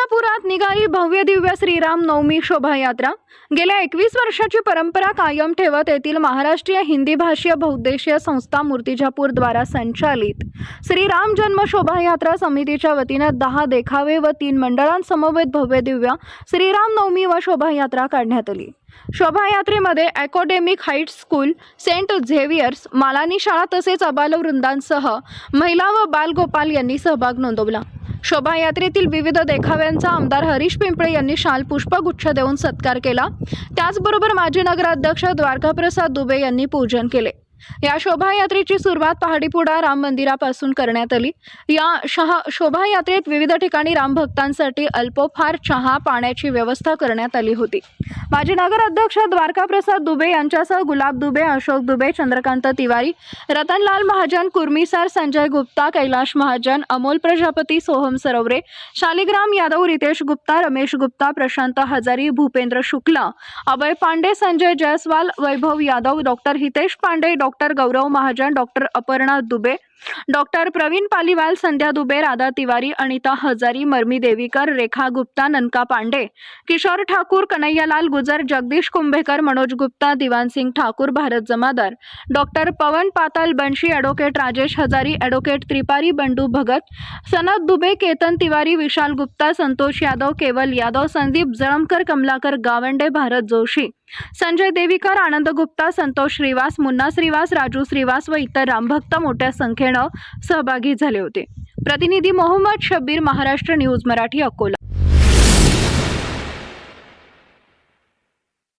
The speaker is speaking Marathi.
विजापुरात निघाली भव्य दिव्य श्रीराम नवमी शोभायात्रा। गेल्या 21 वर्षाची परंपरा कायम ठेवत येथील महाराष्ट्रीय हिंदी भाषीय बहुउद्देशीय संस्था मूर्तिजापूर द्वारा संचालित श्रीराम जन्म शोभायात्रा समितीच्या वतीने 10 देखावे व 3 मंडळांसमवेत भव्य दिव्य श्रीराम नवमी व शोभायात्रा काढण्यात आली। शोभायात्रेमध्ये academic heights school, saint Xavier's, Malani शाळा तसेच अबालवृंदांसह महिला व बालगोपाल यांनी सहभाग नोंदवला। शोभायात्रेतील विविध देखाव्यांचा आमदार हरीश पिंपळे यांनी शाल पुष्पगुच्छ देऊन सत्कार केला। त्याचबरोबर माजी नगराध्यक्ष द्वारकाप्रसाद दुबे यांनी पूजन केले। या शोभायात्रेची सुरुवात पहाडीपुरा राम मंदिरापासून करण्यात आली। या शोभायात्रेत विविध ठिकाणी राम भक्तांसाठी अल्पोफार चहा पाण्याची व्यवस्था करण्यात आली होती। माजी नगराध्यक्ष द्वारकाप्रसाद दुबे यांच्यासह गुलाब दुबे, अशोक दुबे, चंद्रकांत तिवारी, रतनलाल महाजन, कुर्मीसर, संजय गुप्ता, कैलाश महाजन, अमोल प्रजापती, सोहम सरवरे, शालिग्राम यादव, रितेश गुप्ता, रमेश गुप्ता, प्रशांत हजारी, भूपेंद्र शुक्ला, अभय पांडे, संजय जयस्वाल, वैभव यादव, डॉक्टर हितेश पांडे, डॉक्टर गौरव महाजन, डॉक्टर अपर्णा दुबे, डॉक्टर प्रवीण पालीवाल, संध्या दुबे, राधा तिवारी, अनिता हजारी, मर्मी देवीकर, रेखा गुप्ता, ननका पांडे, किशोर ठाकूर, कन्हैयालाल गुजर, जगदीश कुंभेकर, मनोज गुप्ता, दिवान सिंह ठाकूर, भारत जमादार, डॉक्टर पवन पाताल बंशी, ॲडव्होकेट राजेश हजारी, ॲडव्होकेट त्रिपारी बंडू भगत, सनत दुबे, केतन तिवारी, विशाल गुप्ता, संतोष यादव, केवल यादव, संदीप जळमकर, कमलाकर गावंडे, भारत जोशी, संजय देवीकर, आनंद गुप्ता, संतोष श्रीवास, मुन्ना श्रीवास, राजू श्रीवास व इतर रामभक्त मोठ्या संख्येने सहभागी झाले होते। प्रतिनिधी मोहम्मद शब्बीर, महाराष्ट्र न्यूज मराठी, अकोला।